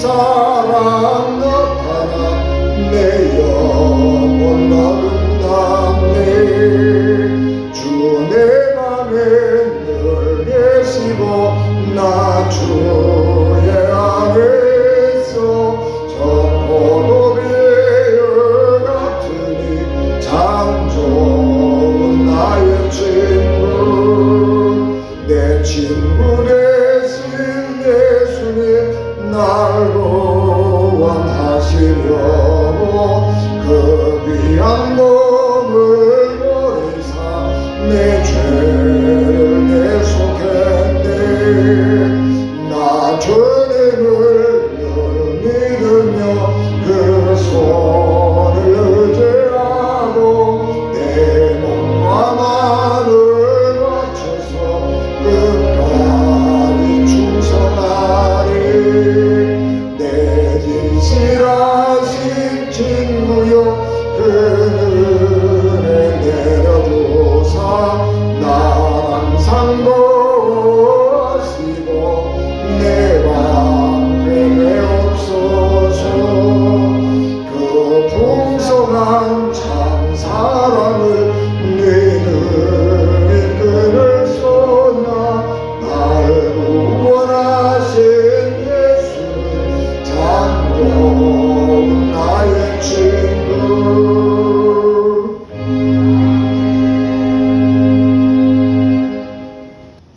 사랑 나타나 내 영혼 아름답네. 주 내 맘에 늘 계시고 나 주의 안에 있어. 저 포도비에 같으니 참 좋은 나의 친구. 내 친구 되신 예수님 날 구원하시려고 그 귀한 몸을 버리사 내 죄를 대속했네. 나 주님을 늘 믿으며 그 손을 의지하고 내 몸과 마음을 바쳐서 끝까지 충성하리. 내 진실하신 친구여 그 은혜 내려주사 나 항상 도와시고 내 방패 되옵소서. 그 풍성한 참 사랑을 내 능히 끊을 쏟나. 날 구원하신 예수는 참 좋은 나의 친구.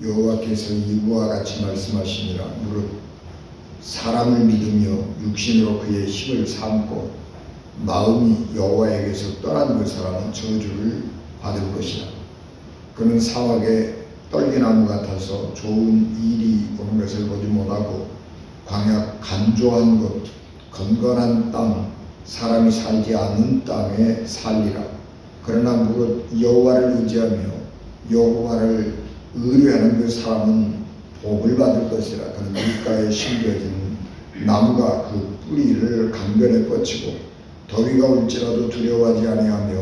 여호와께서 이와 같이 말씀하시니라. 무릇 사람을 믿으며 육신으로 그의 힘을 삼고 마음이 여호와에게서 떠난 그 사람은 저주를 받을 것이라. 그는 사막의 떨기나무 같아서 좋은 일이 오는 것을 보지 못하고 광야 간조한 곳 건건한 땅 사람이 살지 않는 땅에 살리라. 그러나 무릇 여호와를 의지하며 여호와를 의뢰하는 그 사람은 복을 받을 것이라. 그는 밀가에 심겨진 나무가 그 뿌리를 강변에 뻗치고 더위가 올지라도 두려워하지 아니하며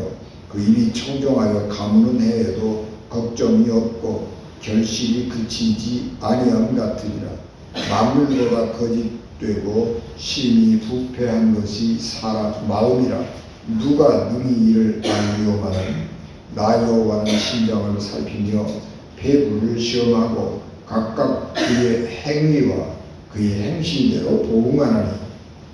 그 입이 청정하여 가무는 해에도 걱정이 없고 결실이 그치지 아니함 같으리라. 만물보다 거짓되고 심히 부패한 것이 사람 마음이라. 누가 능히 이를 알리오마는 나 여호와는 심장을 살피며 배부를 시험하고 각각 그의 행위와 그의 행실대로 보응하나니.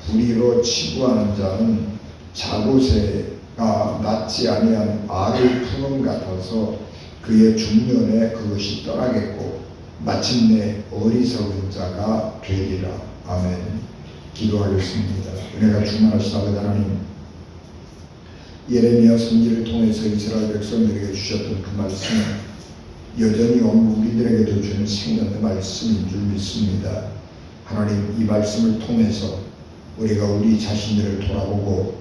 불의로 치부하는 자는 자고새가 낫지 아니한 알을 푸는 같아서 그의 중년에 그것이 떠나겠고 마침내 어리석은 자가 되리라. 아멘. 기도하겠습니다. 은혜가 충만하신 아버지 하나님, 예레미야 선지를 통해서 이스라엘 백성들에게 주셨던 그 말씀은 여전히 오늘 우리들에게도 주는 생명의 말씀인 줄 믿습니다. 하나님, 이 말씀을 통해서 우리가 우리 자신들을 돌아보고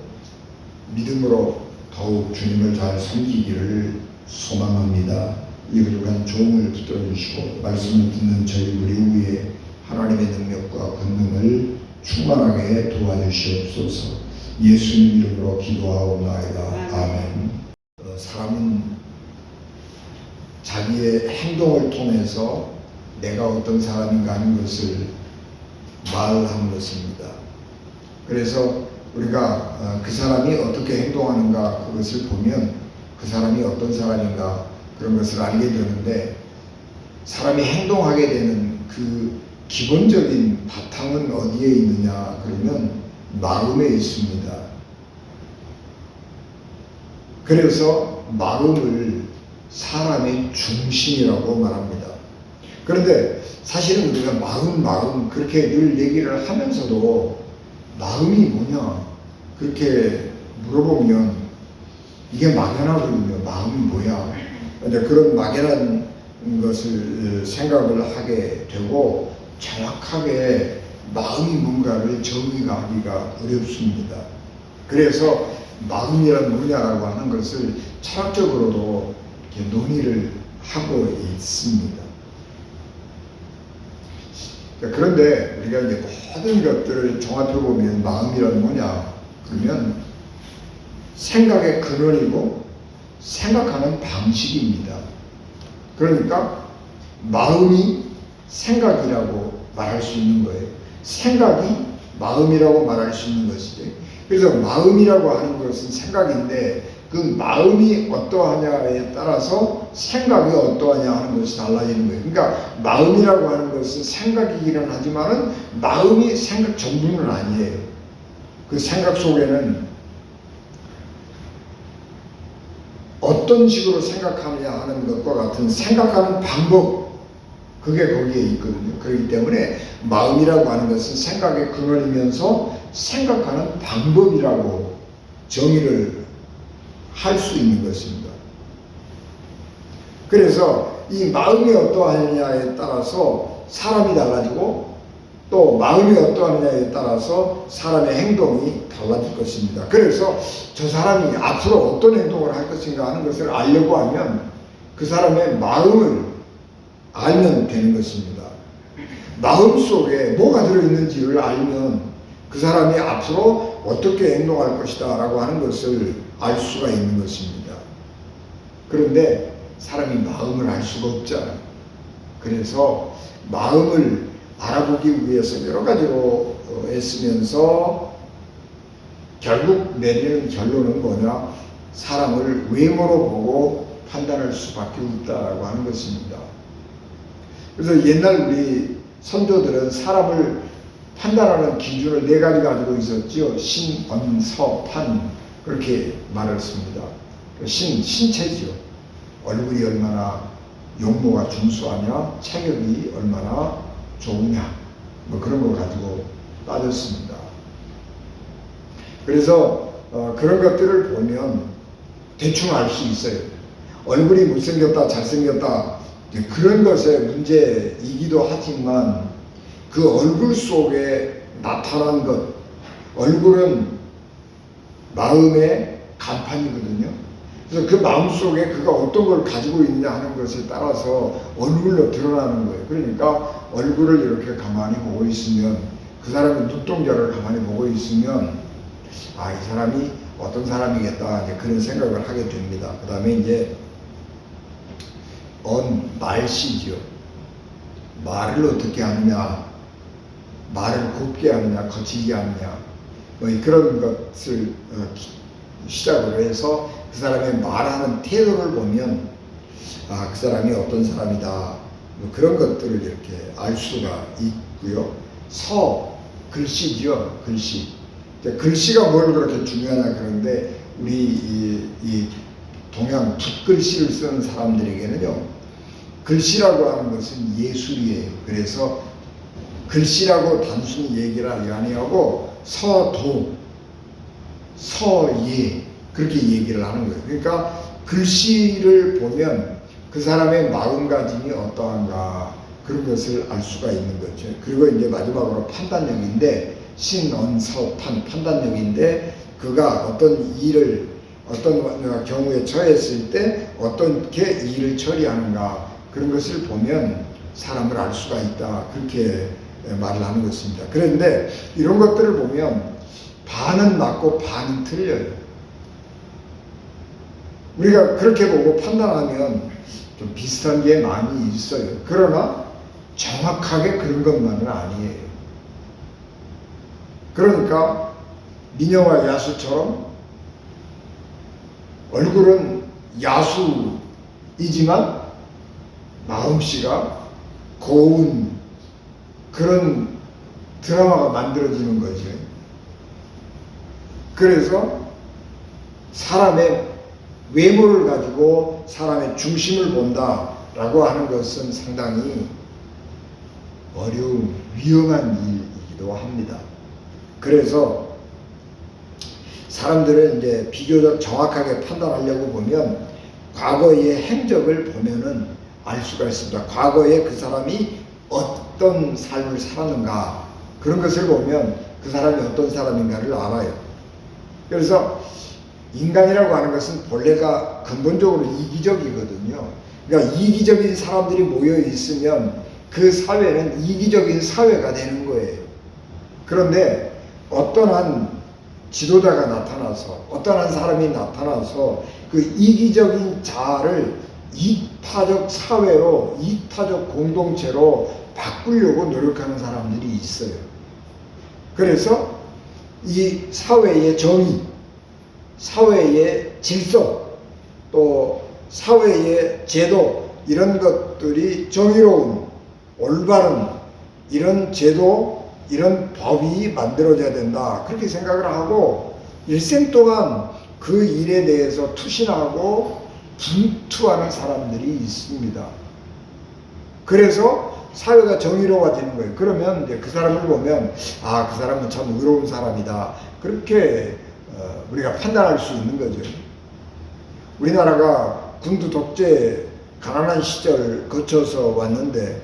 믿음으로 더욱 주님을 잘 섬기기를 소망합니다. 이 부족한 종을 붙들어 주시고 말씀을 듣는 저희 우리 위에 하나님의 능력과 권능을 충만하게 도와주시옵소서. 예수님 이름으로 기도하옵나이다. 아멘. 사람은 자기의 행동을 통해서 내가 어떤 사람인가 하는 것을 말하는 것입니다. 그래서 우리가 그 사람이 어떻게 행동하는가 그것을 보면 그 사람이 어떤 사람인가 그런 것을 알게 되는데, 사람이 행동하게 되는 그 기본적인 바탕은 어디에 있느냐 그러면 마음에 있습니다. 그래서 마음을 사람의 중심이라고 말합니다. 그런데 사실은 우리가 마음 그렇게 늘 얘기를 하면서도 마음이 뭐냐 그렇게 물어보면 이게 막연하거든요. 마음이 뭐야? 근데 그런 막연한 것을 생각을 하게 되고 정확하게 마음이 뭔가를 정의하기가 어렵습니다. 그래서 마음이란 뭐냐라고 하는 것을 철학적으로도 이렇게 논의를 하고 있습니다. 그런데 우리가 이제 모든 것들을 종합해 보면 마음이란 뭐냐 그러면 생각의 근원이고 생각하는 방식입니다. 그러니까 마음이 생각이라고 말할 수 있는 거예요. 생각이 마음이라고 말할 수 있는 것이죠. 그래서 마음이라고 하는 것은 생각인데 그 마음이 어떠하냐에 따라서 생각이 어떠하냐 하는 것이 달라지는 거예요. 그러니까 마음이라고 하는 것은 생각이기는 하지만은 마음이 생각 전부는 아니에요. 그 생각 속에는 어떤 식으로 생각하느냐 하는 것과 같은 생각하는 방법, 그게 거기에 있거든요. 그렇기 때문에 마음이라고 하는 것은 생각의 근원이면서 생각하는 방법이라고 정의를 할 수 있는 것입니다. 그래서 이 마음이 어떠하느냐에 따라서 사람이 달라지고 또 마음이 어떠하느냐에 따라서 사람의 행동이 달라질 것입니다. 그래서 저 사람이 앞으로 어떤 행동을 할 것인가 하는 것을 알려고 하면 그 사람의 마음을 알면 되는 것입니다. 마음 속에 뭐가 들어있는지를 알면 그 사람이 앞으로 어떻게 행동할 것이다 라고 하는 것을 알 수가 있는 것입니다. 그런데 사람이 마음을 알 수가 없잖아요. 그래서 마음을 알아보기 위해서 여러 가지로 애쓰면서 결국 내리는 결론은 뭐냐? 사람을 외모로 보고 판단할 수밖에 없다라고 하는 것입니다. 그래서 옛날 우리 선조들은 사람을 판단하는 기준을 4가지 가지고 있었죠. 신, 언, 서, 판 그렇게 말했습니다. 신체죠. 얼굴이 얼마나 용모가 준수하냐, 체격이 얼마나 좋으냐, 뭐 그런 거 가지고 따졌습니다. 그래서 그런 것들을 보면 대충 알 수 있어요. 얼굴이 못생겼다, 잘생겼다 그런 것의 문제이기도 하지만 그 얼굴 속에 나타난 것, 얼굴은 마음의 간판이거든요. 그래서 그 마음 속에 그가 어떤 걸 가지고 있냐 하는 것에 따라서 얼굴로 드러나는 거예요. 그러니까 얼굴을 이렇게 가만히 보고 있으면 그 사람의 눈동자를 가만히 보고 있으면 아, 이 사람이 어떤 사람이겠다 이제 그런 생각을 하게 됩니다. 그 다음에 이제 말씨죠. 말을 어떻게 하느냐, 말을 곱게 하느냐, 거칠게 하느냐, 뭐 그런 것을 시작으로 해서 그 사람의 말하는 태도를 보면 아, 그 사람이 어떤 사람이다, 뭐 그런 것들을 이렇게 알 수가 있고요. 글씨죠, 글씨. 글씨가 뭘 그렇게 중요하냐 그런데 우리 이 동양 붓글씨를 쓰는 사람들에게는요, 글씨라고 하는 것은 예술이에요. 그래서 글씨라고 단순히 얘기를 아니하고 서도, 서예 그렇게 얘기를 하는 거예요. 그러니까 글씨를 보면 그 사람의 마음가짐이 어떠한가 그런 것을 알 수가 있는 거죠. 그리고 이제 마지막으로 판단력인데 신언서판 판단력인데 그가 어떤 일을 어떤 경우에 처했을 때 어떻게 일을 처리하는가 그런 것을 보면 사람을 알 수가 있다 그렇게 말을 하는 것입니다. 그런데 이런 것들을 보면 반은 맞고 반은 틀려요. 우리가 그렇게 보고 판단하면 좀 비슷한 게 많이 있어요. 그러나 정확하게 그런 것만은 아니에요. 그러니까 미녀와 야수처럼 얼굴은 야수이지만 마음씨가 고운 그런 드라마가 만들어지는 거죠. 그래서 사람의 외모를 가지고 사람의 중심을 본다라고 하는 것은 상당히 어려운 위험한 일이기도 합니다. 그래서 사람들은 이제 비교적 정확하게 판단하려고 보면 과거의 행적을 보면은 알 수가 있습니다. 과거에 그 사람이 어떤 삶을 살았는가 그런 것을 보면 그 사람이 어떤 사람인가를 알아요. 그래서 인간이라고 하는 것은 본래가 근본적으로 이기적이거든요. 그러니까 이기적인 사람들이 모여 있으면 그 사회는 이기적인 사회가 되는 거예요. 그런데 어떠한 지도자가 나타나서 어떠한 사람이 나타나서 그 이기적인 자아를 이타적 사회로 이타적 공동체로 바꾸려고 노력하는 사람들이 있어요. 그래서 이 사회의 정의, 사회의 질서, 또 사회의 제도, 이런 것들이 정의로운, 올바른 이런 제도, 이런 법이 만들어져야 된다, 그렇게 생각을 하고 일생 동안 그 일에 대해서 투신하고 분투하는 사람들이 있습니다. 그래서 사회가 정의로워지는 거예요. 그러면 이제 그 사람을 보면 아, 그 사람은 참 의로운 사람이다, 그렇게 우리가 판단할 수 있는 거죠. 우리나라가 군부 독재 가난한 시절 거쳐서 왔는데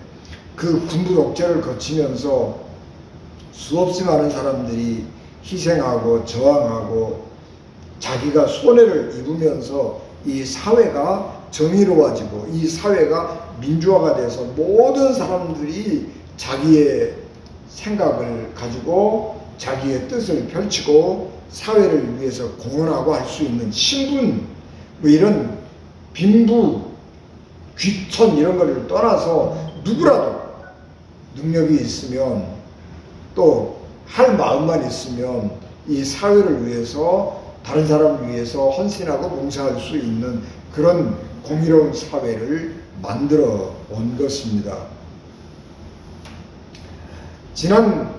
그 군부 독재를 거치면서 수없이 많은 사람들이 희생하고 저항하고 자기가 손해를 입으면서 이 사회가 정의로워지고 이 사회가 민주화가 돼서 모든 사람들이 자기의 생각을 가지고 자기의 뜻을 펼치고 사회를 위해서 공헌하고 할 수 있는 신분, 뭐 이런 빈부, 귀천 이런 거를 떠나서 누구라도 능력이 있으면 또 할 마음만 있으면 이 사회를 위해서, 다른 사람을 위해서 헌신하고 봉사할 수 있는 그런 공의로운 사회를 만들어 온 것입니다. 지난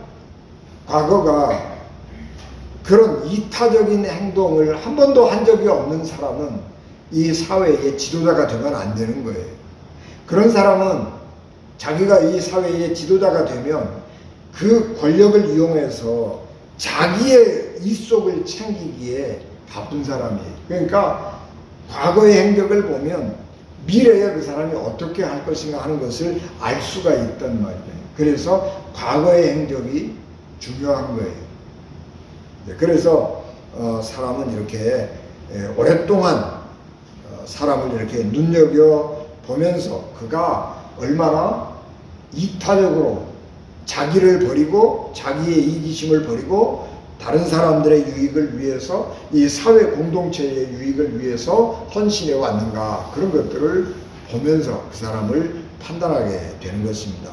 과거가 그런 이타적인 행동을 한 번도 한 적이 없는 사람은 이 사회의 지도자가 되면 안 되는 거예요. 그런 사람은 자기가 이 사회의 지도자가 되면 그 권력을 이용해서 자기의 이속을 챙기기에 바쁜 사람이에요. 그러니까 과거의 행적을 보면 미래에 그 사람이 어떻게 할 것인가 하는 것을 알 수가 있단 말이에요. 그래서 과거의 행적이 중요한 거예요. 그래서 사람은 이렇게 오랫동안 사람을 이렇게 눈여겨보면서 그가 얼마나 이타적으로 자기를 버리고 자기의 이기심을 버리고 다른 사람들의 유익을 위해서, 이 사회 공동체의 유익을 위해서 헌신해 왔는가, 그런 것들을 보면서 그 사람을 판단하게 되는 것입니다.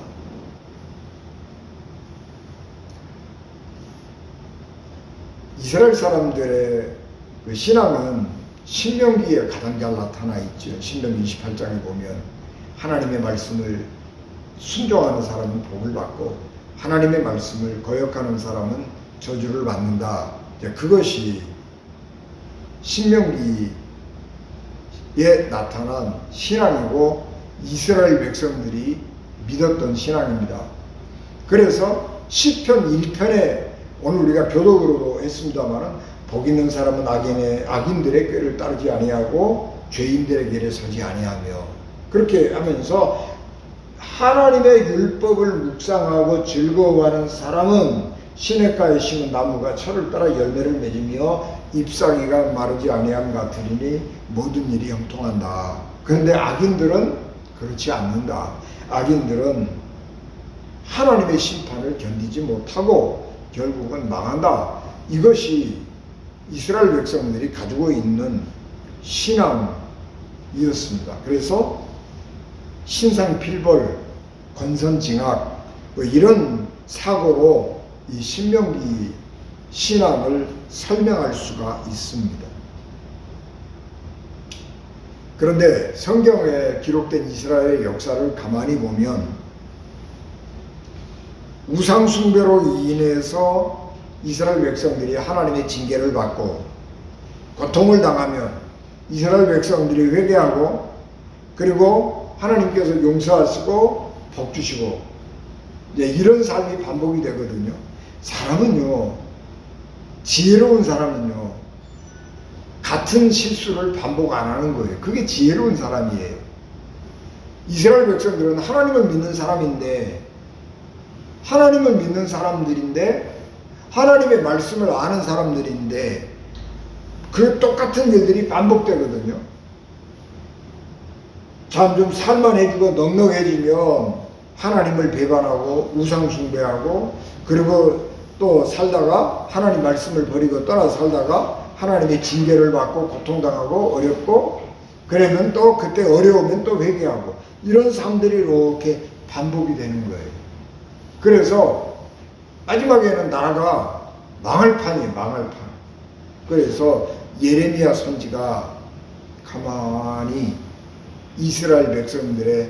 이스라엘 사람들의 그 신앙은 신명기에 가장 잘 나타나 있죠. 신명기 28장에 보면 하나님의 말씀을 순종하는 사람은 복을 받고 하나님의 말씀을 거역하는 사람은 저주를 받는다. 그것이 신명기에 나타난 신앙이고 이스라엘 백성들이 믿었던 신앙입니다. 그래서 시편 1편에 오늘 우리가 교독으로도 했습니다마는 복 있는 사람은 악인들의 꾀를 따르지 아니하고 죄인들의 길에 서지 아니하며, 그렇게 하면서 하나님의 율법을 묵상하고 즐거워하는 사람은 시냇가에 심은 나무가 철을 따라 열매를 맺으며 잎사귀가 마르지 아니함 같으리니 모든 일이 형통한다. 그런데 악인들은 그렇지 않는다. 악인들은 하나님의 심판을 견디지 못하고 결국은 망한다. 이것이 이스라엘 백성들이 가지고 있는 신앙이었습니다. 그래서 신상필벌, 권선징악 뭐 이런 사고로 이 신명기 신앙을 설명할 수가 있습니다. 그런데 성경에 기록된 이스라엘의 역사를 가만히 보면 우상숭배로 인해서 이스라엘 백성들이 하나님의 징계를 받고 고통을 당하면 이스라엘 백성들이 회개하고 그리고 하나님께서 용서하시고 복 주시고 이런 삶이 반복이 되거든요. 사람은요, 지혜로운 사람은요, 같은 실수를 반복 안 하는 거예요. 그게 지혜로운 사람이에요. 이스라엘 백성들은 하나님을 믿는 사람인데, 하나님을 믿는 사람들인데, 하나님의 말씀을 아는 사람들인데, 그 똑같은 일들이 반복되거든요. 참 좀 살만해지고 넉넉해지면 하나님을 배반하고 우상숭배하고, 그리고 또 살다가 하나님 말씀을 버리고 떠나 살다가 하나님의 징계를 받고 고통당하고 어렵고, 그러면 또 그때 어려우면 또 회개하고, 이런 삶들이 이렇게 반복이 되는 거예요. 그래서 마지막에는 나라가 망할 판이에요. 망할 판. 그래서 예레미야 선지가 가만히 이스라엘 백성들의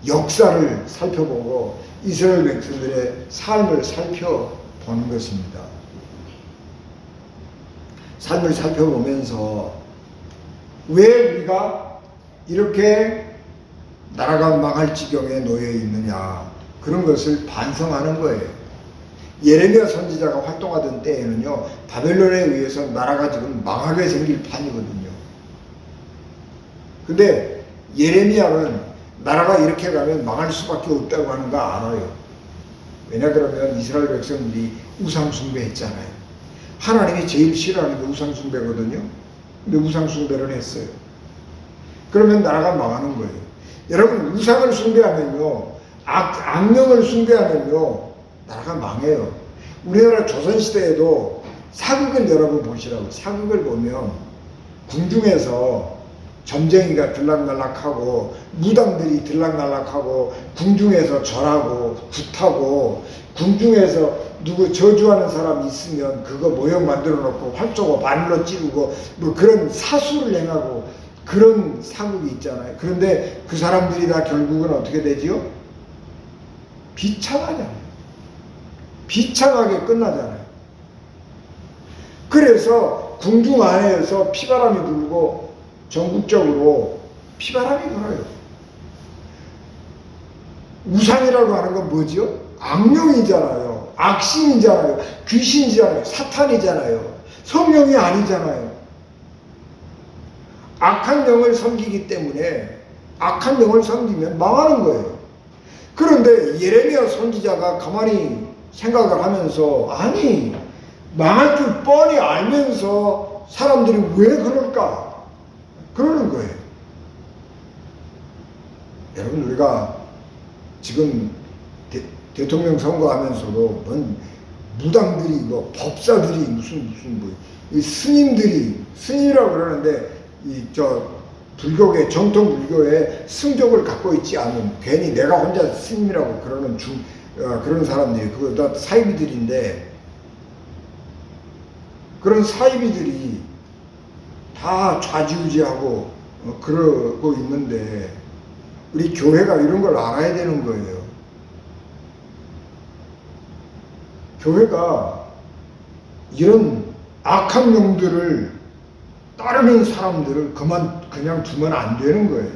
역사를 살펴보고 이스라엘 백성들의 삶을 살펴보는 것입니다. 삶을 살펴보면서 왜 우리가 이렇게 나라가 망할 지경에 놓여 있느냐, 그런 것을 반성하는 거예요. 예레미야 선지자가 활동하던 때에는요, 바벨론에 의해서 나라가 지금 망하게 생길 판이거든요. 근데 예레미야는 나라가 이렇게 가면 망할 수밖에 없다고 하는 거 알아요. 왜냐 그러면 이스라엘 백성들이 우상 숭배했잖아요. 하나님이 제일 싫어하는 게 우상 숭배거든요. 근데 우상 숭배를 했어요. 그러면 나라가 망하는 거예요. 여러분, 우상을 숭배하면요, 악령을 숭배하면요, 나라가 망해요. 우리나라 조선시대에도 사극을 여러분 보시라고. 사극을 보면 궁중에서 점쟁이가 들락날락하고 무당들이 들락날락하고 궁중에서 절하고 굿하고 궁중에서 누구 저주하는 사람 있으면 그거 모형 만들어 놓고 활쏘고 바늘로 찌르고 뭐 그런 사수를 행하고 그런 사극이 있잖아요. 그런데 그 사람들이 다 결국은 어떻게 되지요? 비참하잖아요. 비참하게 끝나잖아요. 그래서 궁중 안에서 피바람이 불고 전국적으로 피바람이 불어요. 우상이라고 하는 건 뭐죠? 악령이잖아요. 악신이잖아요. 귀신이잖아요. 사탄이잖아요. 성령이 아니잖아요. 악한 영을 섬기기 때문에 악한 영을 섬기면 망하는 거예요. 그런데 예레미야 선지자가 가만히 생각을 하면서, 아니, 망할 줄 뻔히 알면서 사람들이 왜 그럴까? 그러는 거예요. 여러분, 우리가 지금 대통령 선거하면서도 뭔 무당들이 뭐 법사들이 무슨 뭐 이 스님이라고 그러는데 불교계 정통 불교에 승족을 갖고 있지 않은, 괜히 내가 혼자 스님이라고 그러는 그런 사람들이, 그거 다 사이비들인데, 그런 사이비들이 다 좌지우지하고 그러고 있는데 우리 교회가 이런 걸 알아야 되는 거예요. 교회가 이런 악한 영들을 따르는 사람들을 그냥 두면 안 되는 거예요.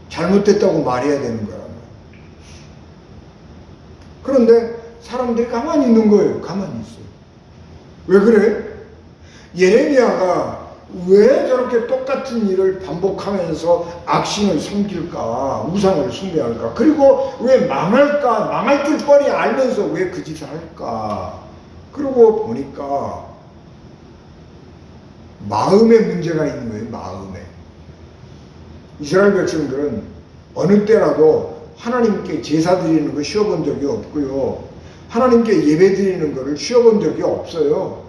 잘못됐다고 말해야 되는 거란 말이에요. 그런데 사람들이 가만히 있는 거예요. 가만히 있어요. 왜 그래? 예레미야가 왜 저렇게 똑같은 일을 반복하면서 악신을 섬길까, 우상을 숭배할까, 그리고 왜 망할까, 망할 줄 뻔히 알면서 왜 그 짓을 할까? 그러고 보니까 마음에 문제가 있는 거예요. 마음에. 이스라엘 백성들은 어느 때라도 하나님께 제사 드리는 거 쉬어본 적이 없고요, 하나님께 예배 드리는 거를 쉬어본 적이 없어요.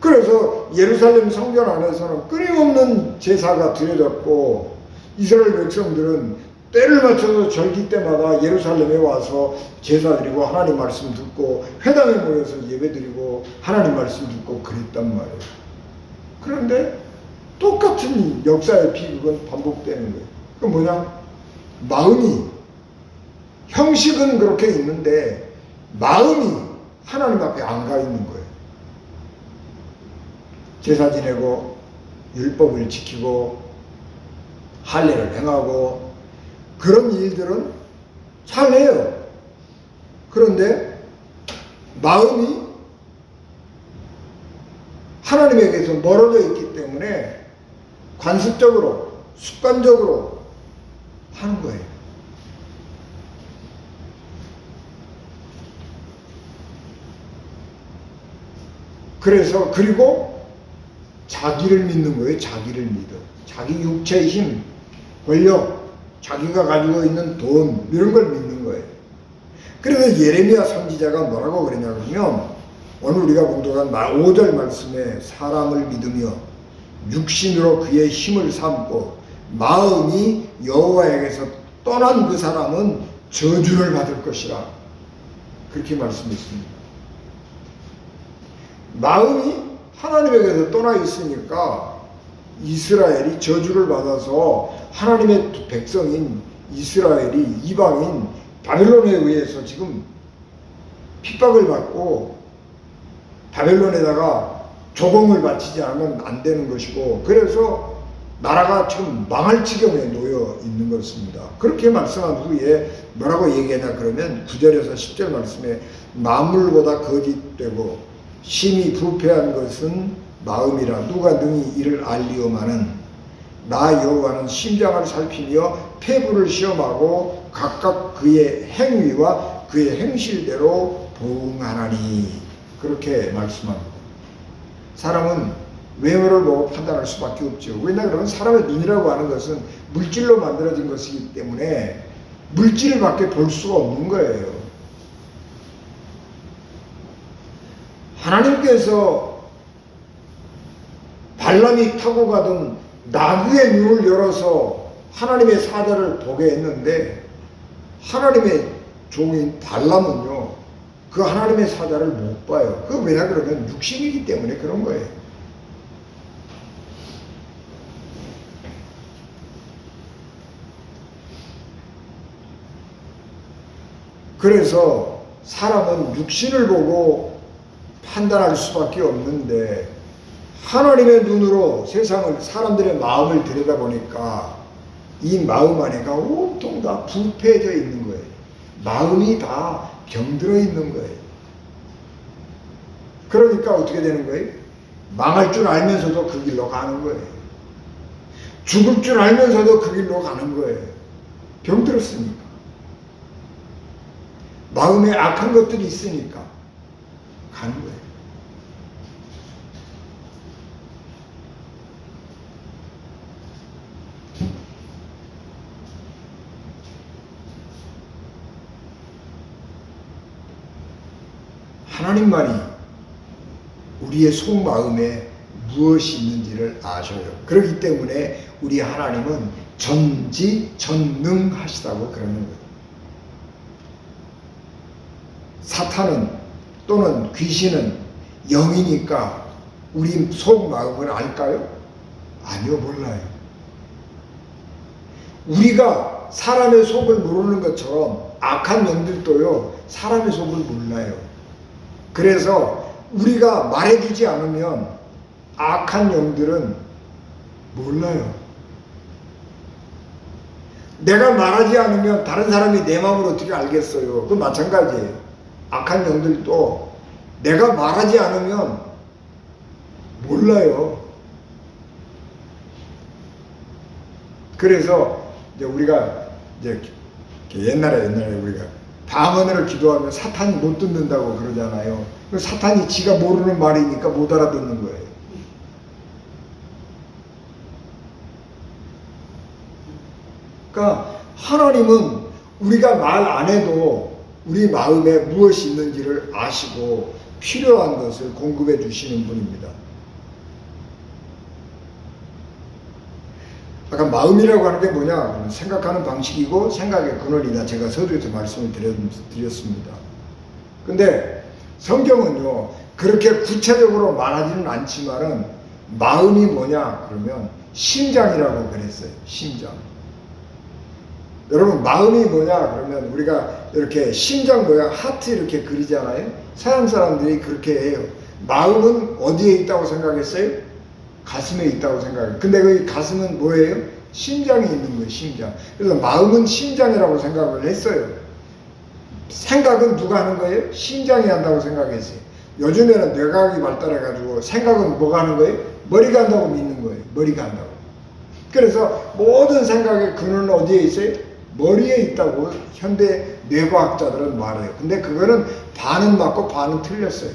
그래서 예루살렘 성전 안에서는 끊임없는 제사가 드려졌고, 이스라엘 백성들은 때를 맞춰서 절기 때마다 예루살렘에 와서 제사 드리고 하나님 말씀 듣고 회당에 모여서 예배 드리고 하나님 말씀 듣고 그랬단 말이에요. 그런데 똑같은 역사의 비극은 반복되는 거예요. 그 뭐냐? 마음이, 형식은 그렇게 있는데 마음이 하나님 앞에 안 가 있는 거예요. 제사 지내고 율법을 지키고 할례를 행하고 그런 일들은 잘 해요. 그런데 마음이 하나님에게서 멀어져 있기 때문에 관습적으로, 습관적으로 하는 거예요. 그래서, 그리고 자기를 믿는 거예요. 자기를 믿어. 자기 육체의 힘, 권력, 자기가 가지고 있는 돈, 이런 걸 믿는 거예요. 그래서 예레미야 선지자가 뭐라고 그러냐 그러면, 오늘 우리가 공독한 5절 말씀에 사람을 믿으며 육신으로 그의 힘을 삼고 마음이 여호와에게서 떠난 그 사람은 저주를 받을 것이라. 그렇게 말씀했습니다. 마음이 하나님에게서 떠나 있으니까 이스라엘이 저주를 받아서 하나님의 백성인 이스라엘이 이방인 바벨론에 의해서 지금 핍박을 받고 바벨론에다가 조공을 바치지 않으면 안 되는 것이고, 그래서 나라가 지금 망할 지경에 놓여 있는 것입니다. 그렇게 말씀한 후에 뭐라고 얘기하냐 그러면 9절에서 10절 말씀에 만물보다 거짓되고 심히 부패한 것은 마음이라 누가 능히 이를 알리오마는 나 여호와는 심장을 살피며 폐부를 시험하고 각각 그의 행위와 그의 행실대로 보응하나니. 그렇게 말씀합니다. 사람은 외모를 보고 판단할 수밖에 없죠. 왜냐 그러면 사람의 눈이라고 하는 것은 물질로 만들어진 것이기 때문에 물질밖에 볼 수가 없는 거예요. 하나님께서 발람이 타고 가던 나귀의 눈을 열어서 하나님의 사자를 보게 했는데 하나님의 종인 발람은요 그 하나님의 사자를 못 봐요. 그 왜냐 그러면 육신이기 때문에 그런 거예요. 그래서 사람은 육신을 보고 판단할 수밖에 없는데 하나님의 눈으로 세상을 사람들의 마음을 들여다보니까 이 마음 안에가 온통 다 부패되어 있는 거예요. 마음이 다 병들어 있는 거예요. 그러니까 어떻게 되는 거예요? 망할 줄 알면서도 그 길로 가는 거예요. 죽을 줄 알면서도 그 길로 가는 거예요. 병들었으니까. 마음에 악한 것들이 있으니까 가는 거예요. 하나님만이 우리의 속마음에 무엇이 있는지를 아셔요. 그렇기 때문에 우리 하나님은 전지전능하시다고 그러는 거예요. 사탄은 또는 귀신은 영이니까 우리 속마음을 알까요? 아니요, 몰라요. 우리가 사람의 속을 모르는 것처럼 악한 영들도요 사람의 속을 몰라요. 그래서 우리가 말해주지 않으면 악한 영들은 몰라요. 내가 말하지 않으면 다른 사람이 내 마음을 어떻게 알겠어요? 그건 마찬가지예요. 악한 영들도 내가 말하지 않으면 몰라요. 그래서 이제 우리가 이제 옛날에 우리가 방언으로 기도하면 사탄이 못 듣는다고 그러잖아요. 사탄이 지가 모르는 말이니까 못 알아듣는 거예요. 그러니까 하나님은 우리가 말 안 해도 우리 마음에 무엇이 있는지를 아시고 필요한 것을 공급해 주시는 분입니다. 아까 마음이라고 하는 게 뭐냐? 생각하는 방식이고 생각의 근원이다. 제가 서두에서 말씀을 드렸습니다. 근데 성경은요, 그렇게 구체적으로 말하지는 않지만은 마음이 뭐냐? 그러면 심장이라고 그랬어요. 심장. 여러분, 마음이 뭐냐? 그러면 우리가 이렇게 심장 모양 하트 이렇게 그리잖아요. 서양 사람들이 그렇게 해요. 마음은 어디에 있다고 생각했어요? 가슴에 있다고 생각해요. 근데 그 가슴은 뭐예요? 심장에 있는 거예요. 심장. 그래서 마음은 심장이라고 생각을 했어요. 생각은 누가 하는 거예요? 심장이 한다고 생각했어요. 요즘에는 뇌과학이 발달해가지고 생각은 뭐가 하는 거예요? 머리가 한다고 믿는 거예요. 머리가 한다고. 그래서 모든 생각의 근원은 어디에 있어요? 머리에 있다고 현대 뇌과학자들은 말해요. 근데 그거는 반은 맞고 반은 틀렸어요.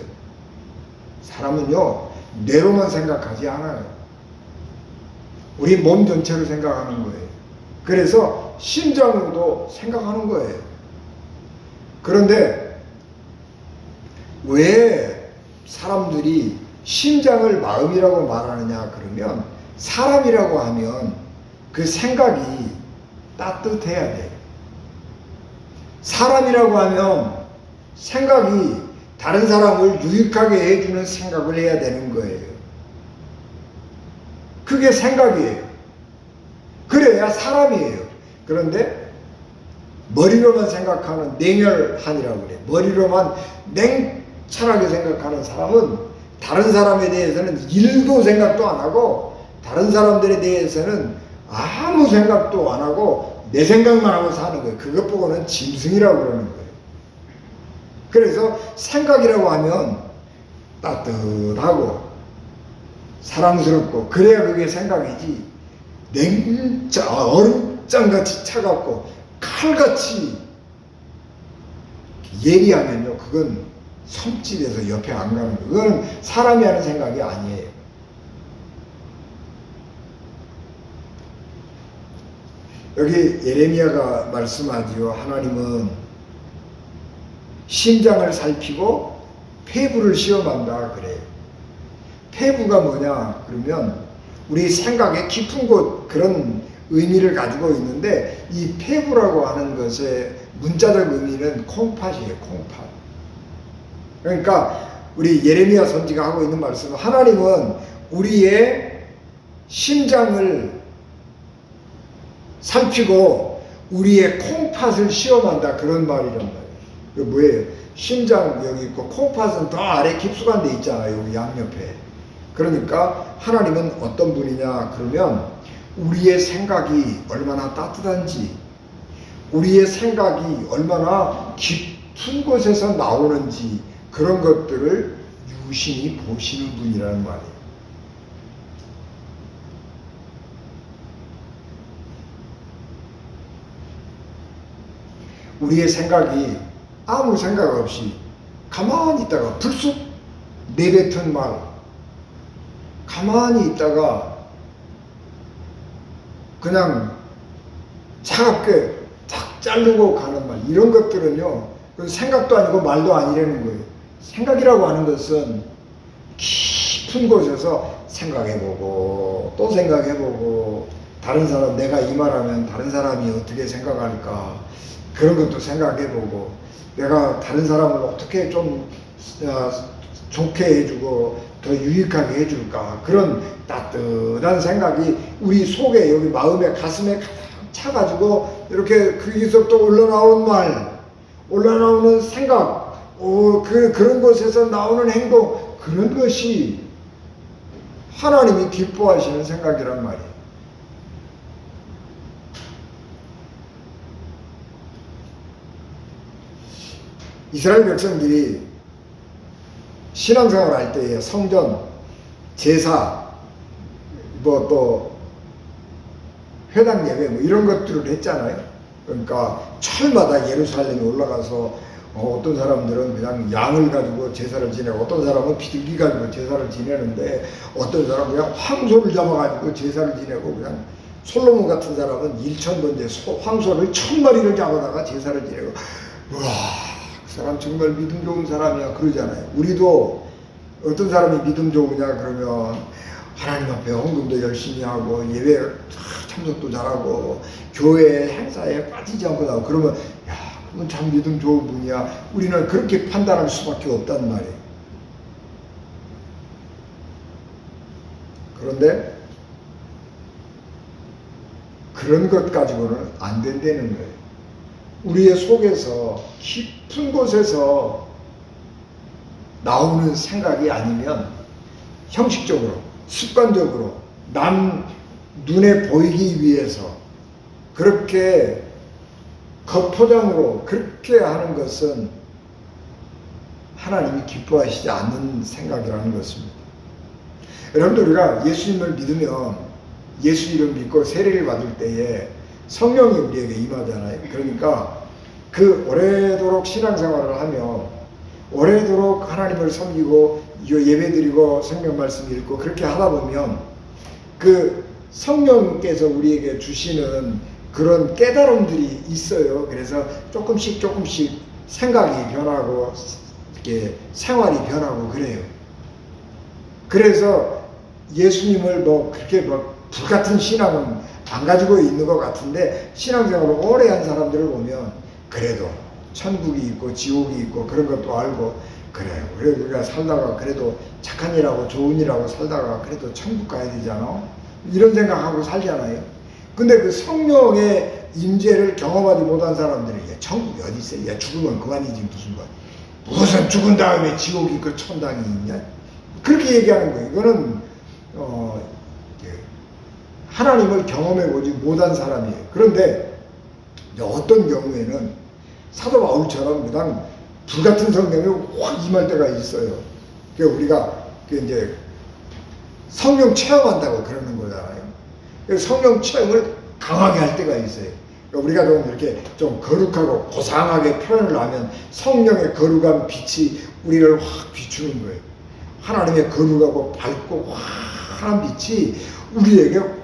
사람은요, 뇌로만 생각하지 않아요. 우리 몸 전체를 생각하는 거예요. 그래서 심장으로도 생각하는 거예요. 그런데 왜 사람들이 심장을 마음이라고 말하느냐 그러면 사람이라고 하면 그 생각이 따뜻해야 돼요. 사람이라고 하면 생각이 다른 사람을 유익하게 해주는 생각을 해야 되는 거예요. 그게 생각이에요. 그래야 사람이에요. 그런데 머리로만 생각하는 냉혈한이라고 그래요. 머리로만 냉철하게 생각하는 사람은 다른 사람에 대해서는 1도 생각도 안 하고 다른 사람들에 대해서는 아무 생각도 안 하고 내 생각만 하고 사는 거예요. 그것 보고는 짐승이라고 그러는 거예요. 그래서 생각이라고 하면 따뜻하고 사랑스럽고 그래야 그게 생각이지, 얼음장같이 차갑고 칼같이 예리하면요, 그건 섬찟해서 옆에 안 가는 거예요. 그건 사람이 하는 생각이 아니에요. 여기 예레미야가 말씀하지요. 하나님은 심장을 살피고 폐부를 시험한다 그래요. 폐부가 뭐냐 그러면 우리 생각의 깊은 곳, 그런 의미를 가지고 있는데, 이 폐부라고 하는 것의 문자적 의미는 콩팥이에요. 콩팥. 그러니까 우리 예레미야 선지가 하고 있는 말씀은, 하나님은 우리의 심장을 살피고 우리의 콩팥을 시험한다, 그런 말이란 말이에요. 그 뭐예요? 심장 여기 있고 콩팥은 더 아래 깊숙한 데 있잖아요. 여기 양옆에. 그러니까 하나님은 어떤 분이냐 그러면, 우리의 생각이 얼마나 따뜻한지, 우리의 생각이 얼마나 깊은 곳에서 나오는지, 그런 것들을 유심히 보시는 분이라는 말이에요. 우리의 생각이 아무 생각 없이 가만히 있다가 불쑥 내뱉은 말, 가만히 있다가 그냥 차갑게 탁 자르고 가는 말, 이런 것들은요, 생각도 아니고 말도 아니라는 거예요. 생각이라고 하는 것은 깊은 곳에서 생각해보고 또 생각해보고, 다른 사람, 내가 이 말하면 다른 사람이 어떻게 생각할까, 그런 것도 생각해보고, 내가 다른 사람을 어떻게 좀 좋게 해주고 더 유익하게 해줄까, 그런 따뜻한 생각이 우리 속에, 여기 마음에, 가슴에 가득 차가지고 이렇게 거기서부터 올라나온 말, 올라나오는 생각, 그런 곳에서 나오는 행동, 그런 것이 하나님이 기뻐하시는 생각이란 말이에요. 이스라엘 백성들이 신앙생활 할 때에 성전, 제사, 또 회당 예배 이런 것들을 했잖아요. 그러니까 철마다 예루살렘에 올라가서 어떤 사람들은 그냥 양을 가지고 제사를 지내고, 어떤 사람은 비둘기 가지고 제사를 지내는데, 어떤 사람은 그냥 황소를 잡아가지고 제사를 지내고, 그냥 솔로몬 같은 사람은 1000번째 황소를 1000마리를 잡아다가 제사를 지내고, 우와, 그 사람 정말 믿음 좋은 사람이야 그러잖아요. 우리도 어떤 사람이 믿음 좋으냐 그러면, 하나님 앞에 헌금도 열심히 하고 예배 참석도 잘하고 교회 행사에 빠지지 않고 나오고, 그러면 야, 그건 참 믿음 좋은 분이야. 우리는 그렇게 판단할 수밖에 없단 말이에요. 그런데 그런 것 가지고는 안 된다는 거예요. 우리의 속에서 깊은 곳에서 나오는 생각이 아니면, 형식적으로 습관적으로 남 눈에 보이기 위해서 그렇게 겉포장으로 그렇게 하는 것은 하나님이 기뻐하시지 않는 생각이라는 것입니다. 여러분들, 우리가 예수님을 믿으면, 예수 이름 믿고 세례를 받을 때에 성령이 우리에게 임하잖아요. 그러니까 그 오래도록 신앙생활을 하면, 오래도록 하나님을 섬기고 예배드리고 성경 말씀 읽고 그렇게 하다 보면, 그 성령께서 우리에게 주시는 그런 깨달음들이 있어요. 그래서 조금씩 생각이 변하고 이렇게 생활이 변하고 그래요. 그래서 예수님을 그렇게 불같은 신앙은 안 가지고 있는 것 같은데, 신앙생활을 오래 한 사람들을 보면 그래도 천국이 있고 지옥이 있고 그런 것도 알고 그래요. 그래 우리가 살다가 그래도 착한 일하고 좋은 일하고 살다가 그래도 천국 가야 되잖아. 이런 생각하고 살잖아요. 근데 그 성령의 임재를 경험하지 못한 사람들이 천국이 어디 있어요? 야 죽으면 그만이지 무슨 죽은 다음에 지옥이 있고 천당이 있냐? 그렇게 얘기하는 거예요. 이거는 하나님을 경험해보지 못한 사람이에요. 그런데 어떤 경우에는 사도 바울처럼 그냥 불같은 성령이 확 임할 때가 있어요. 그러니까 우리가 이제 성령 체험한다고 그러는 거잖아요. 성령 체험을 강하게 할 때가 있어요. 우리가 좀 이렇게 좀 거룩하고 고상하게 표현을 하면 성령의 거룩한 빛이 우리를 확 비추는 거예요. 하나님의 거룩하고 밝고 환한 빛이 우리에게 확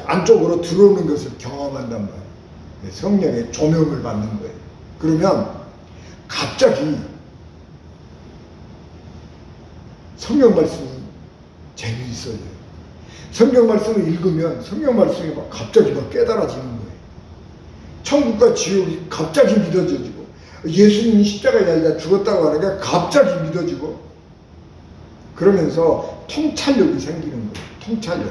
안쪽으로 들어오는 것을 경험한단 말이에요. 성령의 조명을 받는 거예요. 그러면 갑자기 성령 말씀이 재미있어요. 성경 말씀을 읽으면 성경 말씀이 막 갑자기 막 깨달아지는 거예요. 천국과 지옥이 갑자기 믿어지고 예수님이 십자가에 달려 죽었다고 하는 게 갑자기 믿어지고 그러면서 통찰력이 생기는 거예요. 통찰력.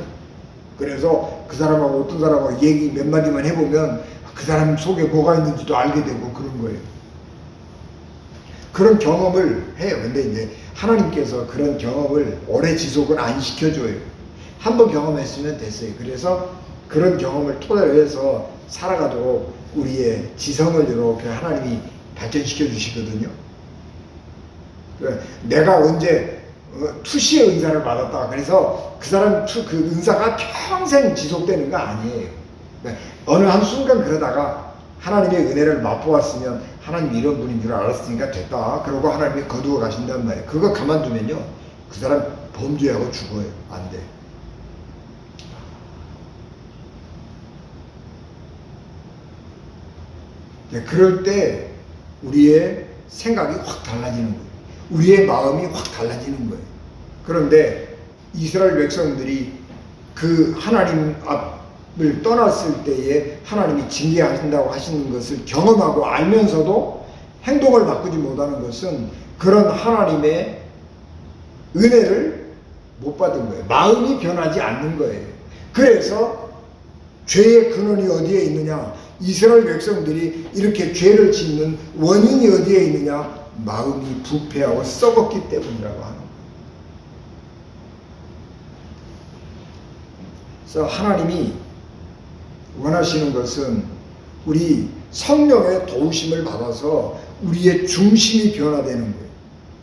그래서 그 사람하고 어떤 사람하고 얘기 몇 마디만 해보면 그 사람 속에 뭐가 있는지도 알게 되고 그런 거예요. 그런 경험을 해요. 근데 이제 하나님께서 그런 경험을 오래 지속을 안 시켜줘요. 한번 경험했으면 됐어요. 그래서 그런 경험을 토대로 해서 살아가도록 우리의 지성을 이렇게 하나님이 발전시켜 주시거든요. 내가 언제 투시의 은사를 받았다. 그래서 그 사람 그 은사가 평생 지속되는 거 아니에요. 어느 한순간 그러다가 하나님의 은혜를 맛보았으면 하나님 이런 분인 줄 알았으니까 됐다. 그러고 하나님이 거두어 가신단 말이에요. 그거 가만두면요. 그 사람 범죄하고 죽어요. 안 돼. 그럴 때 우리의 생각이 확 달라지는 거예요. 우리의 마음이 확 달라지는 거예요. 그런데 이스라엘 백성들이 그 하나님 앞을 떠났을 때에 하나님이 징계하신다고 하시는 것을 경험하고 알면서도 행동을 바꾸지 못하는 것은 그런 하나님의 은혜를 못 받은 거예요. 마음이 변하지 않는 거예요. 그래서 죄의 근원이 어디에 있느냐? 이스라엘 백성들이 이렇게 죄를 짓는 원인이 어디에 있느냐? 마음이 부패하고 썩었기 때문이라고 하는 거예요. 그래서 하나님이 원하시는 것은 우리 성령의 도우심을 받아서 우리의 중심이 변화되는 거예요.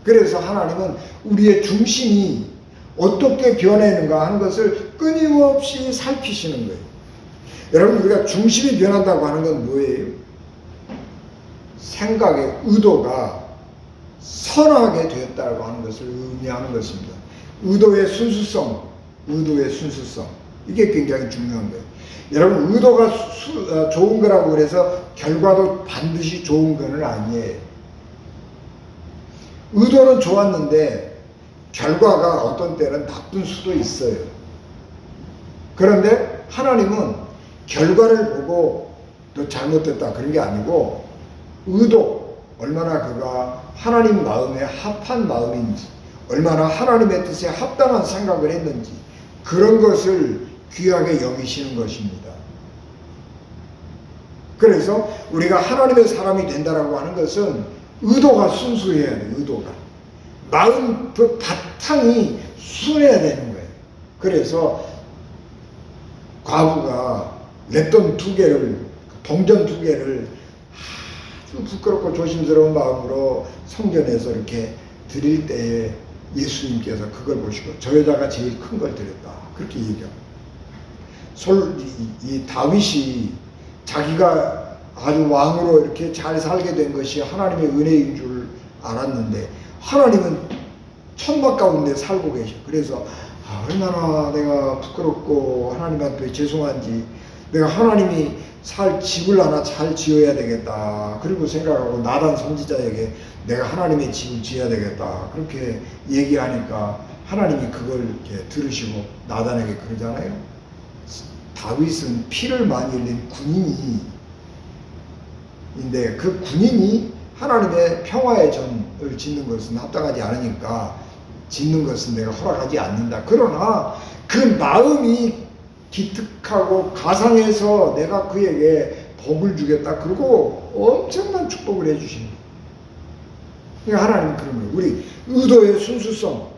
그래서 하나님은 우리의 중심이 어떻게 변하는가 하는 것을 끊임없이 살피시는 거예요. 여러분, 우리가 중심이 변한다고 하는 건 뭐예요? 생각의 의도가 선하게 되었다고 하는 것을 의미하는 것입니다. 의도의 순수성. 이게 굉장히 중요한 거예요. 여러분, 의도가 좋은 거라고 그래서 결과도 반드시 좋은 거는 아니에요. 의도는 좋았는데 결과가 어떤 때는 나쁜 수도 있어요. 그런데 하나님은 결과를 보고 너 잘못됐다 그런 게 아니고 의도, 얼마나 그가 하나님 마음에 합한 마음인지, 얼마나 하나님의 뜻에 합당한 생각을 했는지 그런 것을 귀하게 여기시는 것입니다. 그래서 우리가 하나님의 사람이 된다라고 하는 것은 의도가 순수해야 돼요. 의도가. 마음 그 바탕이 순해야 되는 거예요. 그래서 과부가 렛돈 2개를, 동전 2개를 아주 부끄럽고 조심스러운 마음으로 성전에서 이렇게 드릴 때에 예수님께서 그걸 보시고 저 여자가 제일 큰 걸 드렸다. 그렇게 얘기합니다. 이 다윗이 자기가 아주 왕으로 이렇게 잘 살게 된 것이 하나님의 은혜인 줄 알았는데 하나님은 천막 가운데 살고 계셔. 그래서 얼마나 내가 부끄럽고 하나님한테 죄송한지, 내가 하나님이 살 집을 하나 잘 지어야 되겠다. 그리고 생각하고 나단 선지자에게 내가 하나님의 집을 지어야 되겠다. 그렇게 얘기하니까 하나님이 그걸 이렇게 들으시고 나단에게 그러잖아요. 다윗은 피를 많이 흘린 군인이 군인인데 그 군인이 하나님의 평화의 전을 짓는 것은 합당하지 않으니까 짓는 것은 내가 허락하지 않는다. 그러나 그 마음이 기특하고 가상해서 내가 그에게 복을 주겠다. 그리고 엄청난 축복을 해주시는 거예요. 그러니까 하나님은 그런 거예요. 우리 의도의 순수성,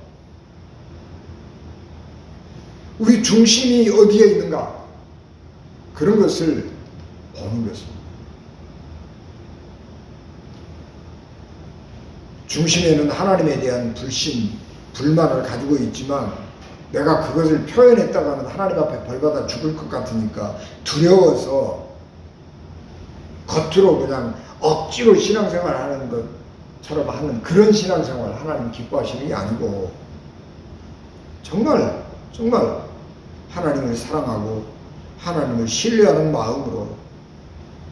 우리 중심이 어디에 있는가, 그런 것을 보는 것입니다. 중심에는 하나님에 대한 불신, 불만을 가지고 있지만 내가 그것을 표현했다가는 하나님 앞에 벌받아 죽을 것 같으니까 두려워서 겉으로 그냥 억지로 신앙생활 하는 것처럼 하는 그런 신앙생활 하나님 기뻐하시는 게 아니고 정말 하나님을 사랑하고 하나님을 신뢰하는 마음으로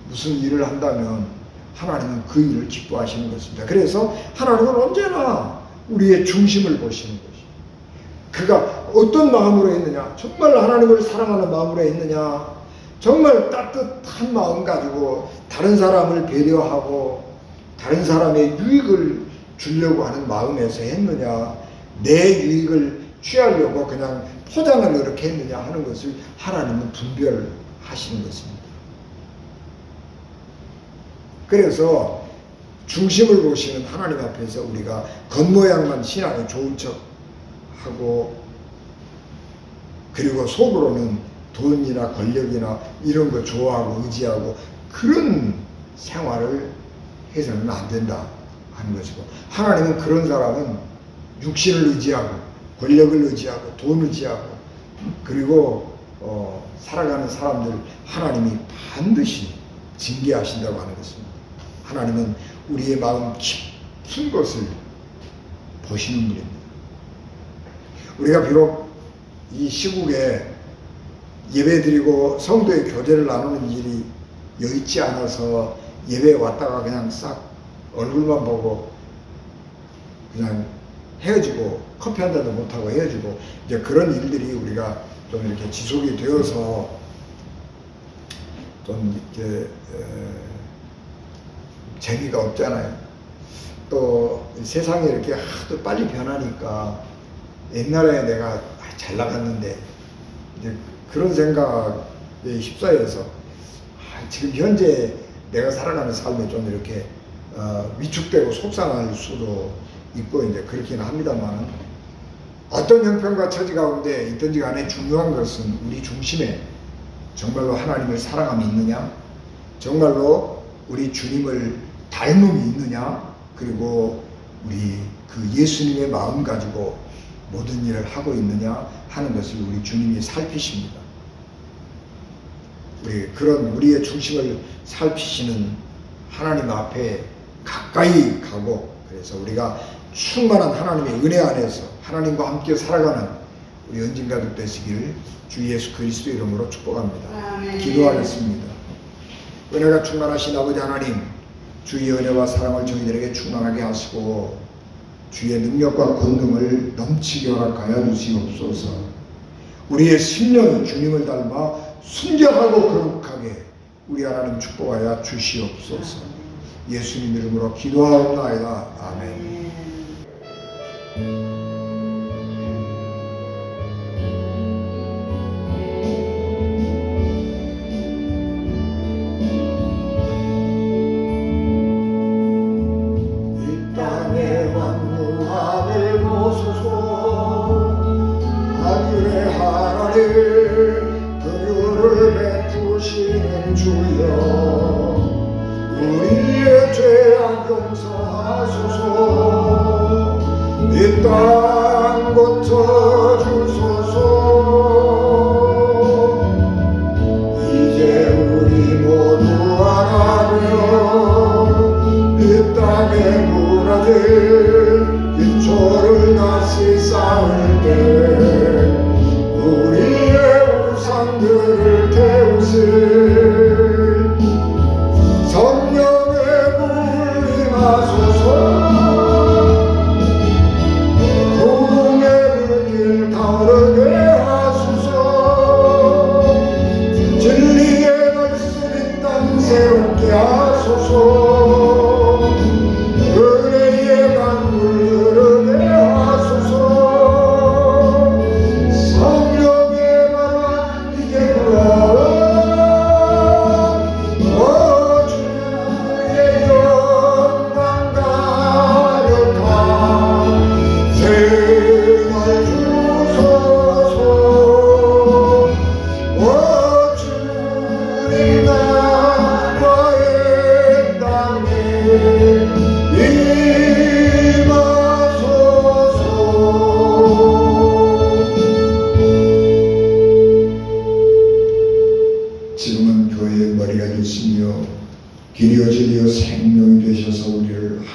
무슨 일을 한다면 하나님은 그 일을 기뻐하시는 것입니다. 그래서 하나님은 언제나 우리의 중심을 보시는 것입니다. 그가 어떤 마음으로 했느냐, 정말 하나님을 사랑하는 마음으로 했느냐, 정말 따뜻한 마음 가지고 다른 사람을 배려하고 다른 사람의 유익을 주려고 하는 마음에서 했느냐, 내 유익을 취하려고 그냥 포장을 이렇게 했느냐 하는 것을 하나님은 분별하시는 것입니다. 그래서 중심을 보시는 하나님 앞에서 우리가 겉모양만 신앙이 좋은 척하고 그리고 속으로는 돈이나 권력이나 이런 거 좋아하고 의지하고 그런 생활을 해서는 안 된다 하는 것이고, 하나님은 그런 사람은 육신을 의지하고 권력을 의지하고 돈을 의지하고 그리고 살아가는 사람들 하나님이 반드시 징계하신다고 하는 것입니다. 하나님은 우리의 마음 깊은 것을 보시는 분입니다. 우리가 비록 이 시국에 예배드리고 성도의 교제를 나누는 일이 여의치 않아서 예배에 왔다가 그냥 싹 얼굴만 보고 그냥 헤어지고 커피 한 잔도 못하고 헤어지고 이제 그런 일들이 우리가 좀 이렇게 지속이 되어서 좀 이렇게 재미가 없잖아요. 또 세상이 이렇게 하도 빨리 변하니까 옛날에 내가 잘 나갔는데 이제 그런 생각에 휩싸여서 지금 현재 내가 살아가는 삶에 좀 이렇게 위축되고 속상할 수도 있고 이제 그렇기는 합니다만, 어떤 형편과 처지 가운데 있든지 간에 중요한 것은 우리 중심에 정말로 하나님을 사랑함이 있느냐, 정말로 우리 주님을 닮음이 있느냐, 그리고 우리 그 예수님의 마음 가지고 모든 일을 하고 있느냐 하는 것을 우리 주님이 살피십니다. 그런 우리의 중심을 살피시는 하나님 앞에 가까이 가고, 그래서 우리가 충만한 하나님의 은혜 안에서 하나님과 함께 살아가는 우리 언진가족 되시기를 주 예수 그리스도 이름으로 축복합니다. 아멘. 기도하겠습니다. 은혜가 충만하신 아버지 하나님, 주의 은혜와 사랑을 저희들에게 충만하게 하시고 주의 능력과 권능을 넘치게 허락하여 주시옵소서. 우리의 심령이 주님을 닮아 순결하고 거룩하게 우리 하나님 축복하여 주시옵소서. 예수님 이름으로 기도하옵나이다. 아멘. 우리의 죄악 용서하소서. 이 땅 고쳐주소서. 이제 우리 모두 하나며 이 땅에 무너진 기초를 다시 쌓을 때 우리의 우상들을 태우실 성령의 불 임하소서. 공의 불길 타오르게 하소서. 진리의 말씀 이 땅 새롭게 하소서.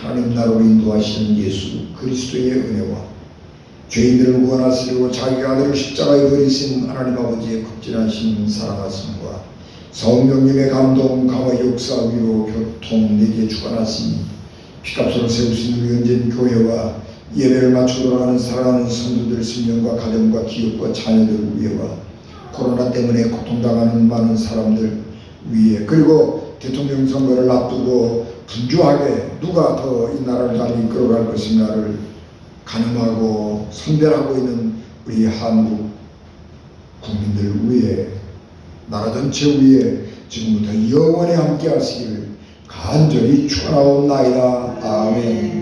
하나님 나라로 인도하시는 예수 그리스도의 은혜와 죄인들을 구원하시려고 자기 아들을 십자가에 버리신 하나님 아버지의 극진하신 사랑하심과 성령님의 감동, 강화 역사 위로 교통 내게 주관하시니 피값으로 세우신 우리 언제인 교회와 예배를 맞추고 돌아가는 사랑하는 성도들 생명과 가정과 기업과 자녀들 위에와 코로나 때문에 고통당하는 많은 사람들 위에 그리고 대통령 선거를 앞두고 분주하게 누가 더 이 나라를 잘 이끌어갈 것인가를 가늠하고 선별하고 있는 우리 한국 국민들 위에 나라 전체 위에 지금부터 영원히 함께 하시기를 간절히 축원하옵나이다. 아멘.